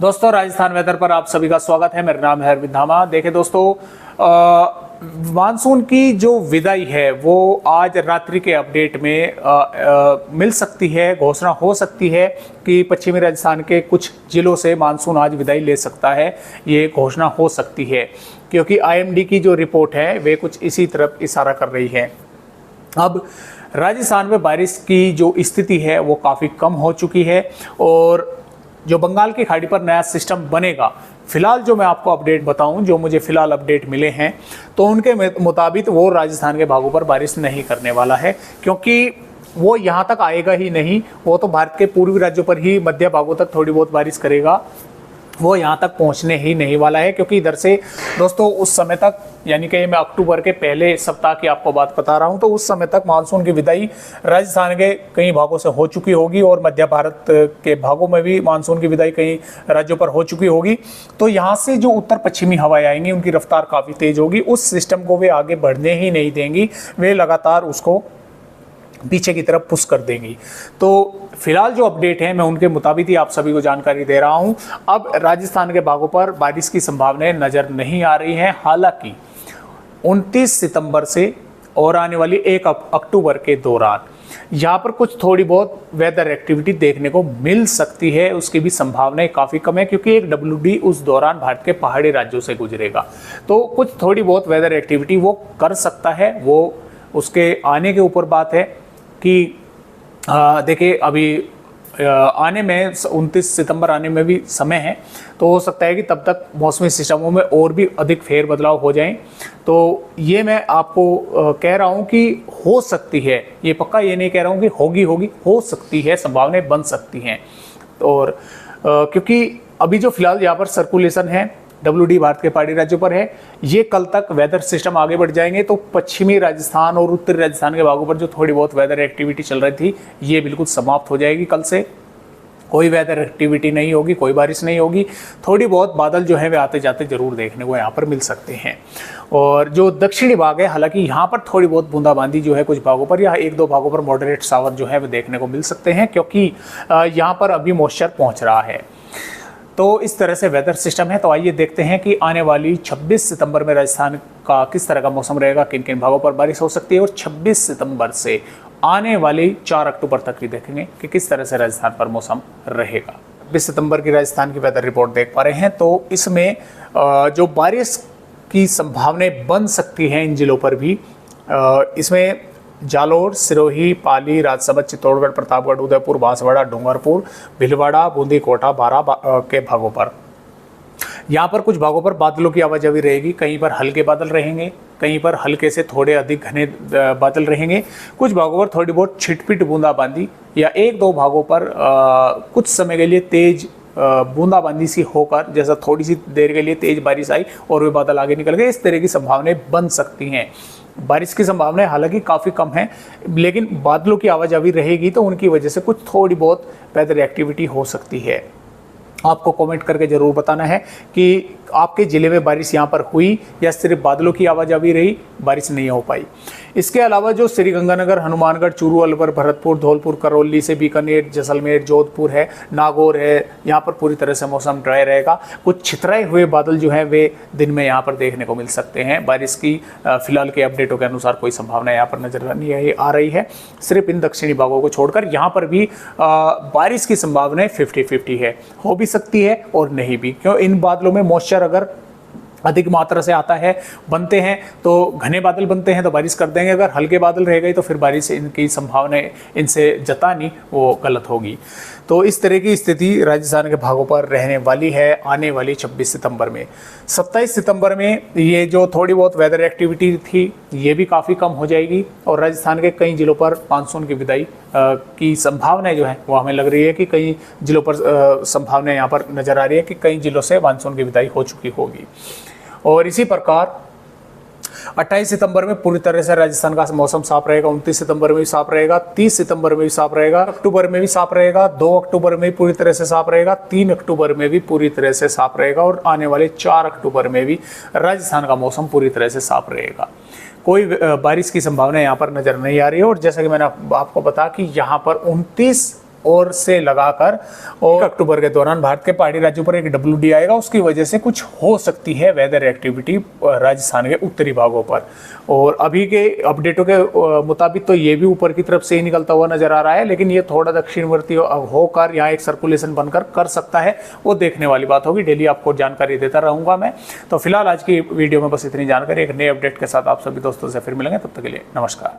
दोस्तों, राजस्थान वेदर पर आप सभी का स्वागत है। मेरा नाम है अरविंद धामा। देखिए दोस्तों, मानसून की जो विदाई है वो आज रात्रि के अपडेट में मिल सकती है। घोषणा हो सकती है कि पश्चिमी राजस्थान के कुछ जिलों से मानसून आज विदाई ले सकता है। ये घोषणा हो सकती है क्योंकि आईएमडी की जो रिपोर्ट है वे कुछ इसी तरफ इशारा कर रही है। अब राजस्थान में बारिश की जो स्थिति है वो काफ़ी कम हो चुकी है और जो बंगाल की खाड़ी पर नया सिस्टम बनेगा, फिलहाल जो मैं आपको अपडेट बताऊं, जो मुझे फिलहाल अपडेट मिले हैं, तो उनके मुताबिक वो राजस्थान के भागों पर बारिश नहीं करने वाला है, क्योंकि वो यहाँ तक आएगा ही नहीं। वो तो भारत के पूर्वी राज्यों पर ही मध्य भागों तक थोड़ी बहुत बारिश करेगा, वो यहाँ तक पहुँचने ही नहीं वाला है। क्योंकि इधर से दोस्तों उस समय तक, यानी कि मैं अक्टूबर के पहले सप्ताह की आपको बात बता रहा हूँ, तो उस समय तक मानसून की विदाई राजस्थान के कई भागों से हो चुकी होगी और मध्य भारत के भागों में भी मानसून की विदाई कई राज्यों पर हो चुकी होगी। तो यहाँ से जो उत्तर पश्चिमी हवाएं आएंगी उनकी रफ्तार काफ़ी तेज होगी। उस सिस्टम को वे आगे बढ़ने ही नहीं देंगी, वे लगातार उसको पीछे की तरफ पुश कर देंगी। तो फिलहाल जो अपडेट है मैं उनके मुताबिक ही आप सभी को जानकारी दे रहा हूं। अब राजस्थान के भागों पर बारिश की संभावनाएं नज़र नहीं आ रही हैं। हालांकि 29 सितंबर से और आने वाली 1 अक्टूबर के दौरान यहाँ पर कुछ थोड़ी बहुत वेदर एक्टिविटी देखने को मिल सकती है। उसकी भी संभावनाएं काफ़ी कम है क्योंकि एक WD उस दौरान भारत के पहाड़ी राज्यों से गुजरेगा, तो कुछ थोड़ी बहुत वेदर एक्टिविटी वो कर सकता है। वो उसके आने के ऊपर बात है कि देखिए अभी आने में 29 सितंबर आने में भी समय है, तो हो सकता है कि तब तक मौसमी सिस्टमों में और भी अधिक फेर बदलाव हो जाएं। तो ये मैं आपको कह रहा हूँ कि हो सकती है, ये पक्का ये नहीं कह रहा हूँ कि होगी, हो सकती है, संभावनाएं बन सकती हैं। और क्योंकि अभी जो फिलहाल यहाँ पर सर्कुलेशन है WD भारत के पहाड़ी राज्यों पर है, ये कल तक वेदर सिस्टम आगे बढ़ जाएंगे तो पश्चिमी राजस्थान और उत्तरी राजस्थान के भागों पर जो थोड़ी बहुत वेदर एक्टिविटी चल रही थी ये बिल्कुल समाप्त हो जाएगी। कल से कोई वेदर एक्टिविटी नहीं होगी, कोई बारिश नहीं होगी। थोड़ी बहुत बादल जो है वे आते जाते जरूर देखने को यहाँ पर मिल सकते हैं। और जो दक्षिणी भाग है, हालांकि यहाँ पर थोड़ी बहुत बूंदाबांदी जो है कुछ भागों पर या 1-2 भागों पर मॉडरेट शावर जो है वे देखने को मिल सकते हैं, क्योंकि यहाँ पर अभी मॉइस्चर पहुँच रहा है। तो इस तरह से वेदर सिस्टम है। तो आइए देखते हैं कि आने वाली 26 सितंबर में राजस्थान का किस तरह का मौसम रहेगा, किन किन भागों पर बारिश हो सकती है। और 26 सितंबर से आने वाली 4 अक्टूबर तक भी देखेंगे कि किस तरह से राजस्थान पर मौसम रहेगा। 26 सितंबर की राजस्थान की वेदर रिपोर्ट देख पा रहे हैं, तो इसमें जो बारिश की संभावनाएं बन सकती हैं इन जिलों पर भी, इसमें जालोर, सिरोही, पाली, राजसमंद, चित्तौड़गढ़, प्रतापगढ़, उदयपुर, बांसवाड़ा, डूंगरपुर, भीलवाड़ा, बूंदी, कोटा, बारां के भागों पर, यहाँ पर कुछ भागों पर बादलों की आवाजाही रहेगी। कहीं पर हल्के बादल रहेंगे, कहीं पर हल्के से थोड़े अधिक घने बादल रहेंगे। कुछ भागों पर थोड़ी बहुत छिटपिट बूंदाबांदी या 1-2 भागों पर कुछ समय के लिए तेज बूंदाबांदी सी होकर, जैसा थोड़ी सी देर के लिए तेज बारिश आई और वे बादल आगे निकल गए, इस तरह की संभावनाएं बन सकती हैं। बारिश की संभावनाएं हालांकि काफ़ी कम है, लेकिन बादलों की आवाजाही रहेगी तो उनकी वजह से कुछ थोड़ी बहुत वेदर एक्टिविटी हो सकती है। आपको कमेंट करके ज़रूर बताना है कि आपके ज़िले में बारिश यहाँ पर हुई या सिर्फ बादलों की आवाजाही रही, बारिश नहीं हो पाई। इसके अलावा जो श्रीगंगानगर, हनुमानगढ़, चूरू, अलवर, भरतपुर, धौलपुर, करौली से बीकानेर, जैसलमेर, जोधपुर है, नागौर है, यहाँ पर पूरी तरह से मौसम ड्राई रहेगा। कुछ छितराए हुए बादल जो हैं वे दिन में यहाँ पर देखने को मिल सकते हैं। बारिश की फिलहाल के अपडेटों के अनुसार कोई संभावना यहाँ पर नजर नहीं आ रही है। सिर्फ इन दक्षिणी भागों को छोड़कर यहाँ पर भी बारिश की संभावनाएं 50-50 है, हो भी सकती है और नहीं भी। क्यों, इन बादलों में मॉइस्चर अगर अधिक मात्रा से आता है, बनते हैं तो घने बादल बनते हैं तो बारिश कर देंगे। अगर हल्के बादल रह गए तो फिर बारिश इनकी संभावनाएं इनसे जतानी वो गलत होगी। तो इस तरह की स्थिति राजस्थान के भागों पर रहने वाली है आने वाली 26 सितंबर में। 27 सितंबर में ये जो थोड़ी बहुत वेदर एक्टिविटी थी ये भी काफ़ी कम हो जाएगी और राजस्थान के कई जिलों पर मानसून की विदाई की संभावनाएं जो है वो हमें लग रही है कि कई जिलों पर संभावनाएं यहाँ पर नज़र आ रही है कि कई जिलों से मानसून की विदाई हो चुकी होगी। और इसी प्रकार 28 सितंबर में पूरी तरह से राजस्थान का मौसम साफ रहेगा, 29 सितंबर में भी साफ रहेगा, 30 सितंबर में भी साफ रहेगा, अक्टूबर में भी साफ रहेगा, 2 अक्टूबर में भी पूरी तरह से साफ रहेगा, 3 अक्टूबर में भी पूरी तरह से साफ रहेगा और आने वाले 4 अक्टूबर में भी राजस्थान का मौसम पूरी तरह से साफ रहेगा। कोई बारिश की संभावना यहाँ पर नज़र नहीं आ रही है। और जैसा कि मैंने आपको बताया कि यहाँ पर 29 ओर से लगाकर, और अक्टूबर के दौरान भारत के पहाड़ी राज्यों पर एक WD आएगा, उसकी वजह से कुछ हो सकती है वेदर एक्टिविटी राजस्थान के उत्तरी भागों पर। और अभी के अपडेटों के मुताबिक तो ये भी ऊपर की तरफ से ही निकलता हुआ नजर आ रहा है, लेकिन ये थोड़ा दक्षिणवर्ती होकर यहाँ एक सर्कुलेशन बनकर कर सकता है, वो देखने वाली बात होगी। डेली आपको जानकारी देता रहूंगा मैं। तो फिलहाल आज की वीडियो में बस इतनी जानकारी। एक नए अपडेट के साथ आप सभी दोस्तों से फिर मिलेंगे, तब तक के लिए नमस्कार।